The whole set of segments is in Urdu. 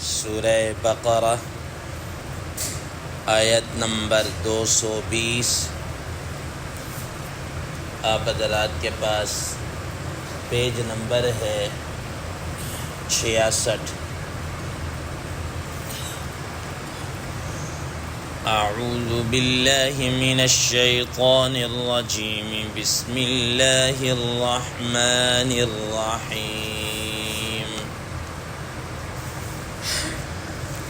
سورہ بقرہ آیت نمبر 220۔ آپ حضرات کے پاس پیج نمبر ہے 66۔ اعوذ باللہ من الشیطان الرجیم، بسم اللہ الرحمن الرحیم۔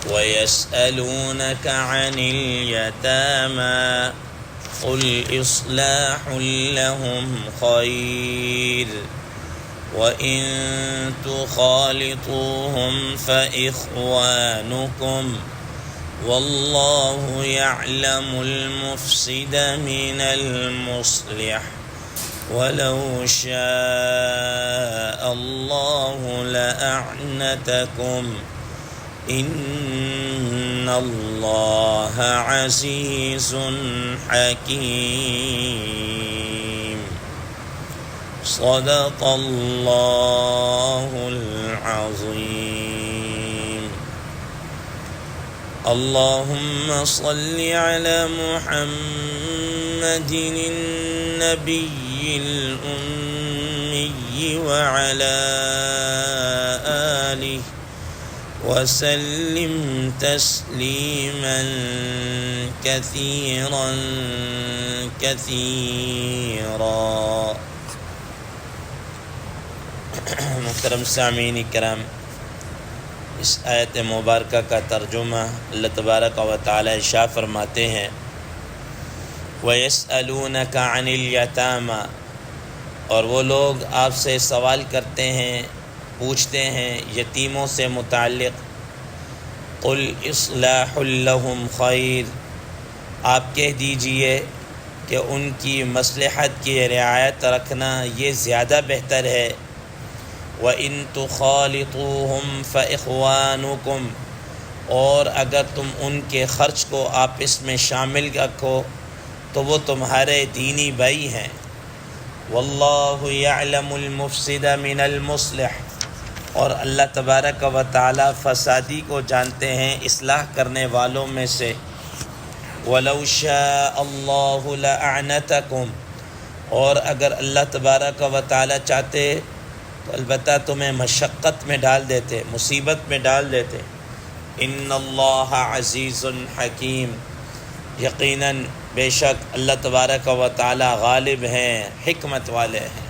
وَيَسْأَلُونَكَ عَنِ الْيَتَامَى قُلْ إِصْلَاحٌ لَهُمْ خَيْرٌ وَإِن تُخَالِطُوهُمْ فَإِخْوَانُكُمْ وَاللَّهُ يَعْلَمُ الْمُفْسِدَ مِنَ الْمُصْلِحِ وَلَوْ شَاءَ اللَّهُ لَأَعْنَتَكُمْ إِنَّ اللَّهَ عَزِيزٌ حَكِيمٌ۔ صدق اللہ العظیم۔ اللہم صل علی محمد النبی الأمی وعلی آلہ وسلم تسلیما کثیرا کثیرا۔ محترم سامعین کرام، اس آیت مبارکہ کا ترجمہ اللہ تبارک و تعالی ارشاد فرماتے ہیں، وَيَسْأَلُونَكَ عَنِ الْيَتَامَى، اور وہ لوگ آپ سے سوال کرتے ہیں، پوچھتے ہیں یتیموں سے متعلق۔ قُلْ إِصْلَاحٌ لَهُمْ خَيْرٌ، آپ کہہ دیجئے کہ ان کی مصلحت کی رعایت رکھنا یہ زیادہ بہتر ہے۔ وَإِن تُخَالِطُوهُمْ فَإِخْوَانُكُمْ، اور اگر تم ان کے خرچ کو آپس میں شامل رکھو تو وہ تمہارے دینی بھائی ہیں۔ وَاللَّهُ يَعْلَمُ الْمُفْسِدَ مِنَ الْمُصْلِحِ، اور اللہ تبارک و تعالی فسادی کو جانتے ہیں اصلاح کرنے والوں میں سے۔ وَلَوْ شَاءَ اللَّهُ لَأَعْنَتَكُمْ، اور اگر اللہ تبارک و تعالی چاہتے تو البتہ تمہیں مشقت میں ڈال دیتے، مصیبت میں ڈال دیتے۔ ان اللہ عزیز حکیم، یقیناً بے شک اللہ تبارک و تعالی غالب ہیں، حکمت والے ہیں۔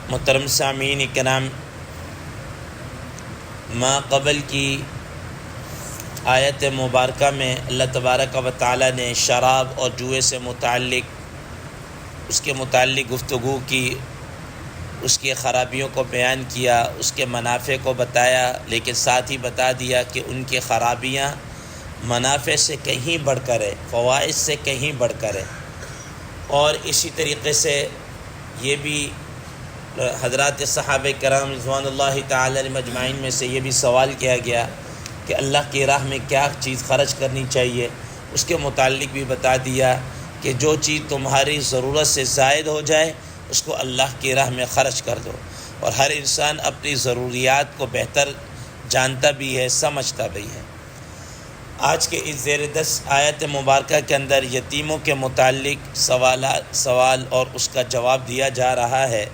محترم سامعین کرام، ما قبل کی آیت مبارکہ میں اللہ تبارک و تعالی نے شراب اور جوئے سے متعلق اس کے متعلق گفتگو کی، اس کی خرابیوں کو بیان کیا، اس کے منافع کو بتایا، لیکن ساتھ ہی بتا دیا کہ ان کی خرابیاں منافع سے کہیں بڑھ کر ہے، فوائد سے کہیں بڑھ کر ہے۔ اور اسی طریقے سے یہ بھی حضرات صحابہ کرام رضوان اللہ تعالی علیہم اجمعین میں سے یہ بھی سوال کیا گیا کہ اللہ کی راہ میں کیا چیز خرچ کرنی چاہیے، اس کے متعلق بھی بتا دیا کہ جو چیز تمہاری ضرورت سے زائد ہو جائے اس کو اللہ کی راہ میں خرچ کر دو۔ اور ہر انسان اپنی ضروریات کو بہتر جانتا بھی ہے، سمجھتا بھی ہے۔ آج کے اس زیر 10 آیت مبارکہ کے اندر یتیموں کے متعلق سوال اور اس کا جواب دیا جا رہا ہے۔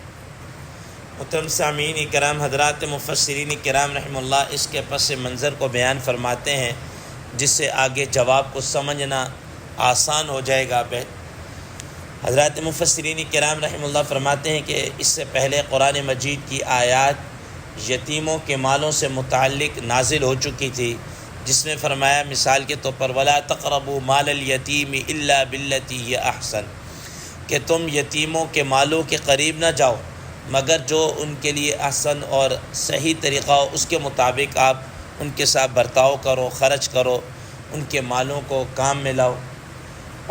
محترم سامعین کرام، حضرات مفسرین کرام رحمہ اللہ اس کے پس منظر کو بیان فرماتے ہیں جس سے آگے جواب کو سمجھنا آسان ہو جائے گا۔ حضرات مفسرین کرام رحمہ اللہ فرماتے ہیں کہ اس سے پہلے قرآن مجید کی آیات یتیموں کے مالوں سے متعلق نازل ہو چکی تھی، جس میں فرمایا مثال کے طور پر وَلَا تَقْرَبُوا مَالَ الْيَتِيمِ إِلَّا بِالَّتِي هِيَ أَحْسَنُ، کہ تم یتیموں کے مالوں کے قریب نہ جاؤ مگر جو ان کے لیے احسن اور صحیح طریقہ ہو، اس کے مطابق آپ ان کے ساتھ برتاؤ کرو، خرچ کرو، ان کے مالوں کو کام میں لاؤ۔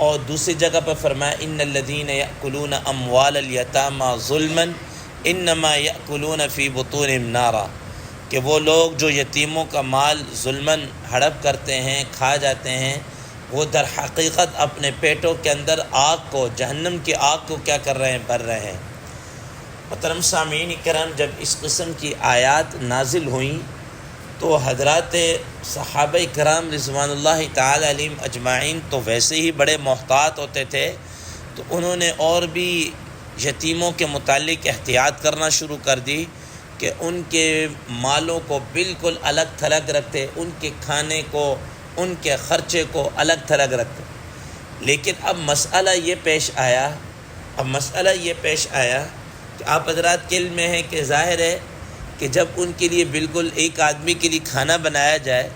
اور دوسری جگہ پر فرمایا ان الذین یأکلون اموال الیتامی ظلما انما یأکلون فی بطونہم نارا، کہ وہ لوگ جو یتیموں کا مال ظلماً ہڑپ کرتے ہیں، کھا جاتے ہیں، وہ در حقیقت اپنے پیٹوں کے اندر آگ کو، جہنم کی آگ کو کیا کر رہے ہیں، بھر رہے ہیں۔ محترم سامعین کرام، جب اس قسم کی آیات نازل ہوئیں تو حضرات صحابہ کرام رضوان اللہ تعالی علیہم اجمعین تو ویسے ہی بڑے محتاط ہوتے تھے، تو انہوں نے اور بھی یتیموں کے متعلق احتیاط کرنا شروع کر دی کہ ان کے مالوں کو بالکل الگ تھلگ رکھتے، ان کے کھانے کو، ان کے خرچے کو الگ تھلگ رکھتے۔ لیکن اب مسئلہ یہ پیش آیا کہ آپ حضرات کے علم میں ہے کہ ظاہر ہے کہ جب ان کے لیے بالکل ایک آدمی کے لیے کھانا بنایا جائے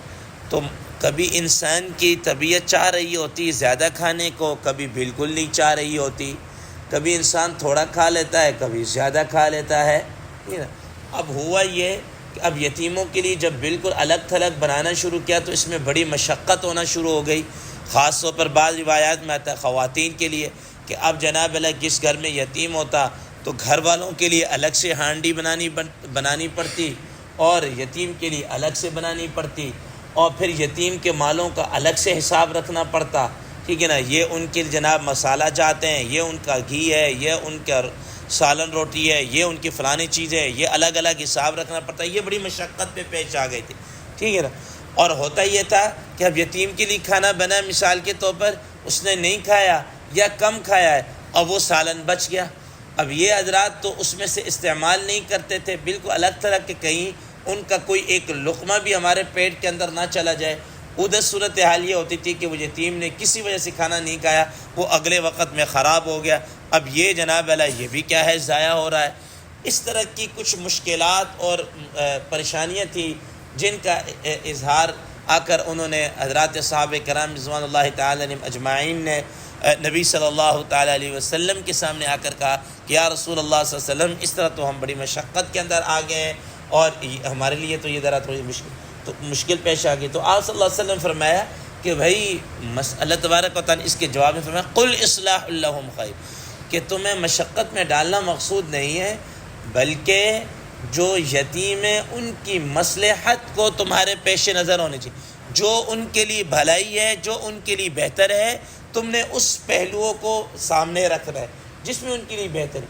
تو کبھی انسان کی طبیعت چاہ رہی ہوتی زیادہ کھانے کو، کبھی بالکل نہیں چاہ رہی ہوتی، کبھی انسان تھوڑا کھا لیتا ہے، کبھی زیادہ کھا لیتا ہے۔ اب ہوا یہ کہ اب یتیموں کے لیے جب بالکل الگ تھلگ بنانا شروع کیا تو اس میں بڑی مشقت ہونا شروع ہو گئی، خاص طور پر بعض روایات میں آتا ہے خواتین کے لیے کہ اب جناب اللہ جس گھر میں یتیم ہوتا تو گھر والوں کے لیے الگ سے ہانڈی بنانی پڑتی اور یتیم کے لیے الگ سے بنانی پڑتی، اور پھر یتیم کے مالوں کا الگ سے حساب رکھنا پڑتا، ٹھیک ہے نا، یہ ان کے جناب مسالہ جاتے ہیں، یہ ان کا گھی ہے، یہ ان کا سالن روٹی ہے، یہ ان کی فلانی چیز ہے، یہ الگ الگ حساب رکھنا پڑتا ہے۔ یہ بڑی مشقت پہ پیش آ گئی تھی، ٹھیک ہے نا۔ اور ہوتا یہ تھا کہ اب یتیم کے لیے کھانا بنا، مثال کے طور پر اس نے نہیں کھایا یا کم کھایا ہے اور وہ سالن بچ گیا، اب یہ حضرات تو اس میں سے استعمال نہیں کرتے تھے، بالکل الگ طرح کہ کہیں ان کا کوئی ایک لقمہ بھی ہمارے پیٹ کے اندر نہ چلا جائے۔ ادھر صورتحال یہ ہوتی تھی کہ وہ یتیم نے کسی وجہ سے کھانا نہیں کھایا، وہ اگلے وقت میں خراب ہو گیا، اب یہ جناب اللہ یہ بھی کیا ہے، ضائع ہو رہا ہے۔ اس طرح کی کچھ مشکلات اور پریشانیاں تھیں جن کا اظہار آ کر انہوں نے حضرات صحابہ کرام رضوان اللہ تعالی علیہم اجمعین نے نبی صلی اللہ تعالی علیہ وسلم کے سامنے آ کر کہا کہ یا رسول اللہ صلی اللہ علیہ وسلم، اس طرح تو ہم بڑی مشقت کے اندر آ گئے ہیں اور ہمارے لیے تو یہ ذرا تھوڑی مشکل پیش آ گئی۔ تو آپ صلی اللہ علیہ وسلم فرمایا کہ بھائی اللہ تبارک و تعالیٰ اس کے جواب میں فرمایا قل اصلاح لہم خیر، کہ تمہیں مشقت میں ڈالنا مقصود نہیں ہے، بلکہ جو یتیم ہیں ان کی مصلحت کو تمہارے پیش نظر ہونے چاہیے، جو ان کے لیے بھلائی ہے، جو ان کے لیے بہتر ہے، تم نے اس پہلوؤں کو سامنے رکھنا ہے جس میں ان کے لیے بہتر ہے۔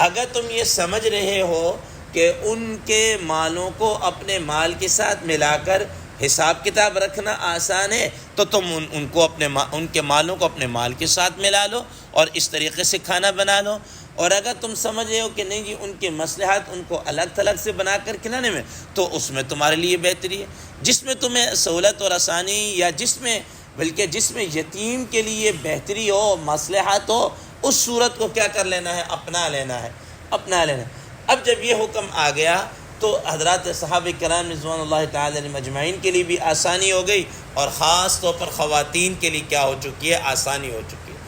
اگر تم یہ سمجھ رہے ہو کہ ان کے مالوں کو اپنے مال کے ساتھ ملا کر حساب کتاب رکھنا آسان ہے تو تم ان کے مالوں کو اپنے مال کے ساتھ ملا لو اور اس طریقے سے کھانا بنا لو، اور اگر تم سمجھ رہے ہو کہ نہیں جی ان کے مصلحات ان کو الگ تھلگ سے بنا کر کھلانے میں، تو اس میں تمہارے لیے بہتری ہے۔ جس میں تمہیں سہولت اور آسانی یا جس میں یتیم کے لیے بہتری ہو، مصلحت ہو، اس صورت کو کیا کر لینا ہے، اپنا لینا ہے۔ اب جب یہ حکم آ گیا تو حضرات صحابہ کرام رضوان اللہ تعالی علیہم اجمعین کے لیے بھی آسانی ہو گئی، اور خاص طور پر خواتین کے لیے کیا ہو چکی ہے، آسانی ہو چکی ہے۔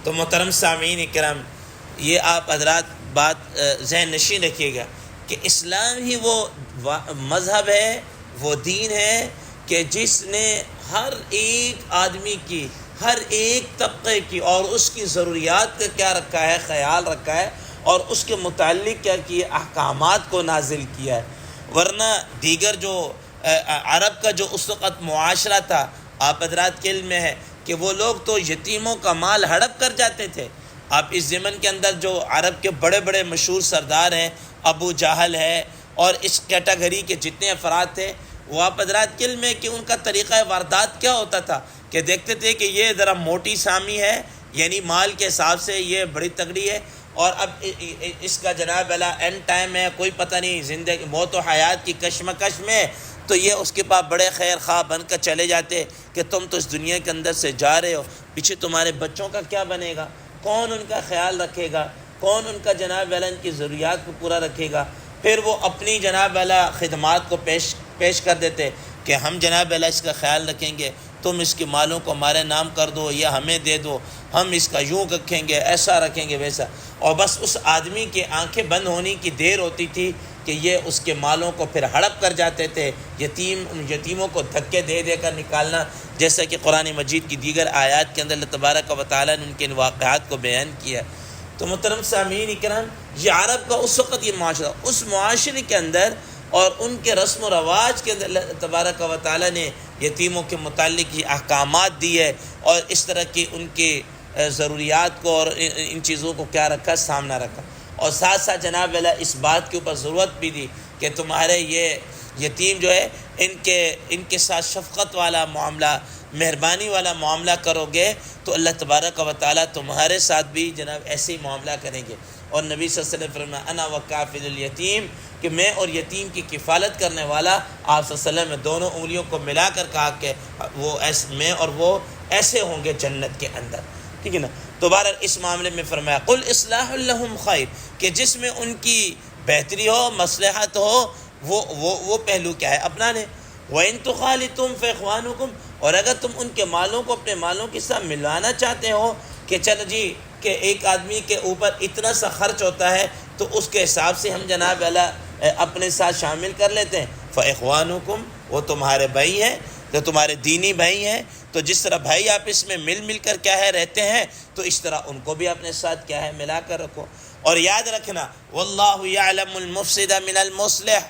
تو محترم سامعین کرام، یہ آپ حضرات بات ذہن نشین رکھیے گا کہ اسلام ہی وہ مذہب ہے، وہ دین ہے کہ جس نے ہر ایک آدمی کی، ہر ایک طبقے کی اور اس کی ضروریات کا کیا رکھا ہے، خیال رکھا ہے، اور اس کے متعلق کیا کیا، احکامات کو نازل کیا ہے۔ ورنہ دیگر جو عرب کا جو اس وقت معاشرہ تھا، آپ حضرات کے علم میں ہے کہ وہ لوگ تو یتیموں کا مال ہڑپ کر جاتے تھے۔ آپ اس زمن کے اندر جو عرب کے بڑے بڑے مشہور سردار ہیں، ابو جہل ہے اور اس کیٹیگری کے جتنے افراد تھے، وہ آپ حضرات کے علم میں کہ ان کا طریقہ واردات کیا ہوتا تھا کہ دیکھتے تھے کہ یہ ذرا موٹی سامی ہے، یعنی مال کے حساب سے یہ بڑی تگڑی ہے، اور اب اس کا جناب اللہ اینڈ ٹائم ہے، کوئی پتہ نہیں، زندگی موت و حیات کی کشمکش میں، تو یہ اس کے پاس بڑے خیر خواہ بن کر چلے جاتے کہ تم تو اس دنیا کے اندر سے جا رہے ہو، پیچھے تمہارے بچوں کا کیا بنے گا، کون ان کا خیال رکھے گا، کون ان کا جناب والا ان کی ضروریات کو پورا رکھے گا۔ پھر وہ اپنی جناب والا خدمات کو پیش کر دیتے کہ ہم جناب والا اس کا خیال رکھیں گے، تم اس کے مالوں کو ہمارے نام کر دو یا ہمیں دے دو، ہم اس کا یوں رکھیں گے، ایسا رکھیں گے، ویسا، اور بس اس آدمی کے آنکھیں بند ہونے کی دیر ہوتی تھی کہ یہ اس کے مالوں کو پھر ہڑپ کر جاتے تھے۔ یتیموں کو دھکے دے دے کر نکالنا، جیسا کہ قرآن مجید کی دیگر آیات کے اندر اللہ تبارک و تعالیٰ نے ان کے ان واقعات کو بیان کیا۔ تو محترم سامعین کرام، یہ عرب کا اس وقت یہ معاشرہ، اس معاشرے کے اندر اور ان کے رسم و رواج کے اندر اللہ تبارک و تعالیٰ نے یتیموں کے متعلق یہ احکامات دی ہے، اور اس طرح کی ان کی ضروریات کو اور ان چیزوں کو کیا رکھا، سامنا رکھا۔ اور ساتھ ساتھ جناب والا اس بات کے اوپر ضرورت بھی دی کہ تمہارے یہ یتیم جو ہے ان کے ساتھ شفقت والا معاملہ، مہربانی والا معاملہ کرو گے تو اللہ تبارک و تعالیٰ تمہارے ساتھ بھی جناب ایسے ہی معاملہ کریں گے۔ اور نبی صلی اللہ علیہ وسلم فرمایا انا وکافل الیتیم، کہ میں اور یتیم کی کفالت کرنے والا، آپ صلی اللہ علیہ وسلم نے دونوں انگلیوں کو ملا کر کہا کہ میں اور وہ ایسے ہوں گے جنت کے اندر، ٹھیک ہے نا۔ تو بہرحال اس معاملے میں فرمایا قل اصلاح لہم خیر، کہ جس میں ان کی بہتری ہو، مصلحت ہو، وہ پہلو کیا ہے اپنا لیں۔ وَإِن تُخَالِطُمْ فَإِخْوَانُكُمْ، اور اگر تم ان کے مالوں کو اپنے مالوں کے ساتھ ملانا چاہتے ہو کہ چلو جی کہ ایک آدمی کے اوپر اتنا سا خرچ ہوتا ہے تو اس کے حساب سے ہم جناب اللہ اپنے ساتھ شامل کر لیتے ہیں، فَإِخْوَانُكُمْ، وہ تمہارے بھائی ہیں، جو تمہارے دینی بھائی ہیں، تو جس طرح بھائی آپس میں مل کر کیا ہے رہتے ہیں، تو اس طرح ان کو بھی اپنے ساتھ کیا ہے ملا کر رکھو۔ اور یاد رکھنا واللہ یعلم المفسد من المصلح،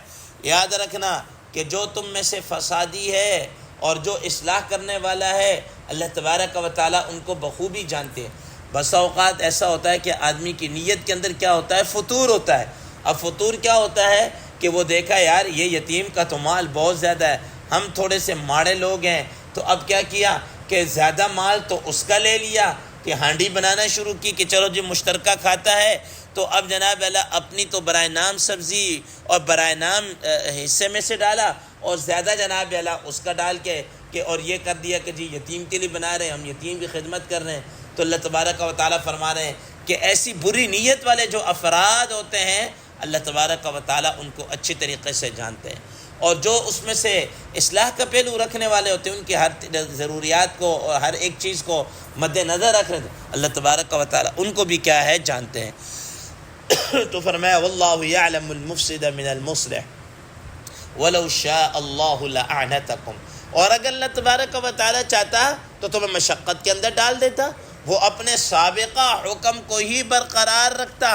یاد رکھنا کہ جو تم میں سے فسادی ہے اور جو اصلاح کرنے والا ہے، اللہ تبارک و تعالیٰ ان کو بخوبی جانتے ہیں۔ بسا اوقات ایسا ہوتا ہے کہ آدمی کی نیت کے اندر کیا ہوتا ہے، فطور ہوتا ہے۔ اب فطور کیا ہوتا ہے کہ وہ دیکھا یار یہ یتیم کا تو مال بہت زیادہ ہے، ہم تھوڑے سے ماڑے لوگ ہیں، تو اب کیا کیا کہ زیادہ مال تو اس کا لے لیا، کہ ہانڈی بنانا شروع کی کہ چلو جی مشترکہ کھاتا ہے، تو اب جناب اللہ اپنی تو برائے نام سبزی اور برائے نام حصے میں سے ڈالا، اور زیادہ جناب اللہ اس کا ڈال کے کہ اور یہ کر دیا کہ جی یتیم کے لیے بنا رہے ہیں، ہم یتیم کی خدمت کر رہے ہیں۔ تو اللہ تبارک و تعالیٰ فرما رہے ہیں کہ ایسی بری نیت والے جو افراد ہوتے ہیں، اللہ تبارک و تعالیٰ ان کو اچھی طریقے سے جانتے ہیں، اور جو اس میں سے اصلاح کا پہلو رکھنے والے ہوتے ہیں، ان کی ہر ضروریات کو اور ہر ایک چیز کو مد نظر رکھ رہے ہیں، اللہ تبارک و تعالیٰ ان کو بھی کیا ہے جانتے ہیں۔ تو فرمایا واللہ یعلم المفسد من المصلح ولو شاء اللہ لأعنتکم، اور اگر اللہ تبارک و تعالیٰ چاہتا تو تمہیں مشقت کے اندر ڈال دیتا، وہ اپنے سابقہ حکم کو ہی برقرار رکھتا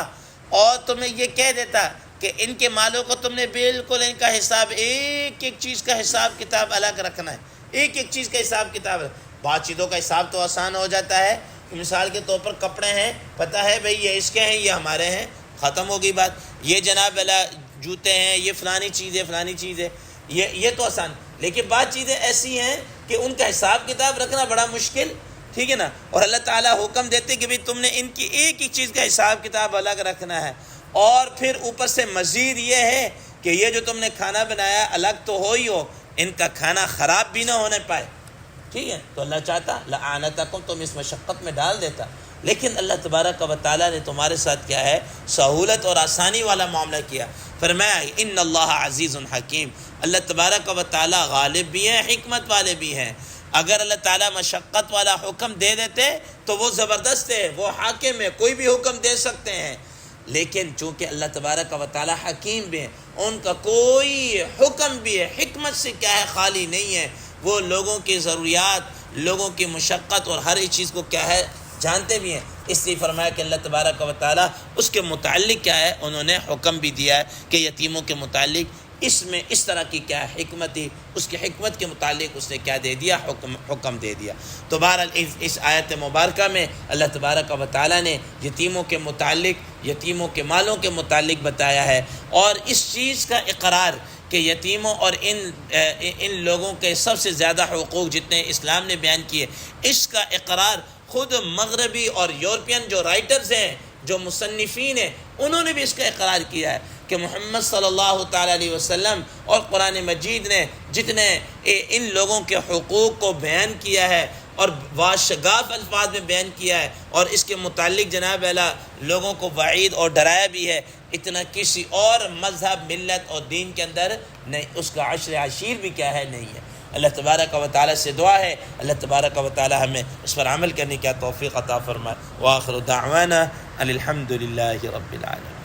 اور تمہیں یہ کہہ دیتا کہ ان کے مالوں کو تم نے بالکل ان کا حساب، ایک ایک چیز کا حساب کتاب الگ رکھنا ہے، ایک ایک چیز کا حساب کتاب۔ بعض چیزوں کا حساب تو آسان ہو جاتا ہے، مثال کے طور پر کپڑے ہیں، پتہ ہے بھئی یہ اس کے ہیں، یہ ہمارے ہیں، ختم ہو گئی بات۔ یہ جناب اللہ جوتے ہیں، یہ فلانی چیز ہے، یہ تو آسان۔ لیکن بعض چیزیں ایسی ہیں کہ ان کا حساب کتاب رکھنا بڑا مشکل، ٹھیک ہے نا۔ اور اللہ تعالیٰ حکم دیتے کہ بھئی تم نے ان کی ایک ایک چیز کا حساب کتاب الگ رکھنا ہے، اور پھر اوپر سے مزید یہ ہے کہ یہ جو تم نے کھانا بنایا الگ تو ہو ہی ہو، ان کا کھانا خراب بھی نہ ہونے پائے، ٹھیک ہے۔ تو اللہ چاہتا لأعنتکم، تم اس مشقت میں ڈال دیتا، لیکن اللہ تبارک و تعالیٰ نے تمہارے ساتھ کیا ہے سہولت اور آسانی والا معاملہ کیا۔ فرمایا ان اللہ عزیز حکیم، اللہ تبارک و تعالیٰ غالب بھی ہیں، حکمت والے بھی ہیں۔ اگر اللہ تعالیٰ مشقت والا حکم دے دیتے تو وہ زبردست ہے، وہ حاکم ہے، کوئی بھی حکم دے سکتے ہیں، لیکن چونکہ اللہ تبارک و تعالیٰ حکیم بھی ہیں، ان کا کوئی حکم بھی ہے حکمت سے کیا ہے خالی نہیں ہے، وہ لوگوں کی ضروریات، لوگوں کی مشقت اور ہر ایک چیز کو کیا ہے جانتے بھی ہیں۔ اس لیے فرمایا کہ اللہ تبارک و تعالیٰ اس کے متعلق کیا ہے انہوں نے حکم بھی دیا ہے کہ یتیموں کے متعلق اس میں اس طرح کی کیا ہے حکمت تھی، اس کی حکمت کے متعلق اس نے کیا دے دیا، حکم دے دیا۔ تو بہرحال اس آیت مبارکہ میں اللہ تبارک و تعالیٰ نے یتیموں کے متعلق، یتیموں کے مالوں کے متعلق بتایا ہے، اور اس چیز کا اقرار کہ یتیموں اور ان لوگوں کے سب سے زیادہ حقوق جتنے اسلام نے بیان کیے، اس کا اقرار خود مغربی اور یورپین جو رائٹرز ہیں، جو مصنفین ہیں، انہوں نے بھی اس کا اقرار کیا ہے کہ محمد صلی اللہ تعالیٰ علیہ وسلم اور قرآن مجید نے جتنے ان لوگوں کے حقوق کو بیان کیا ہے اور واشگاف الفاظ میں بیان کیا ہے، اور اس کے متعلق جناب اعلیٰ لوگوں کو وعید اور ڈرایا بھی ہے، اتنا کسی اور مذہب، ملت اور دین کے اندر نہیں، اس کا عشر عشیر بھی کیا ہے نہیں ہے۔ اللہ تبارک و تعالیٰ سے دعا ہے اللہ تبارک و تعالیٰ ہمیں اس پر عمل کرنے کا توفیق عطا فرمائے۔ وآخر دعوانا الحمد للہ رب العالمین۔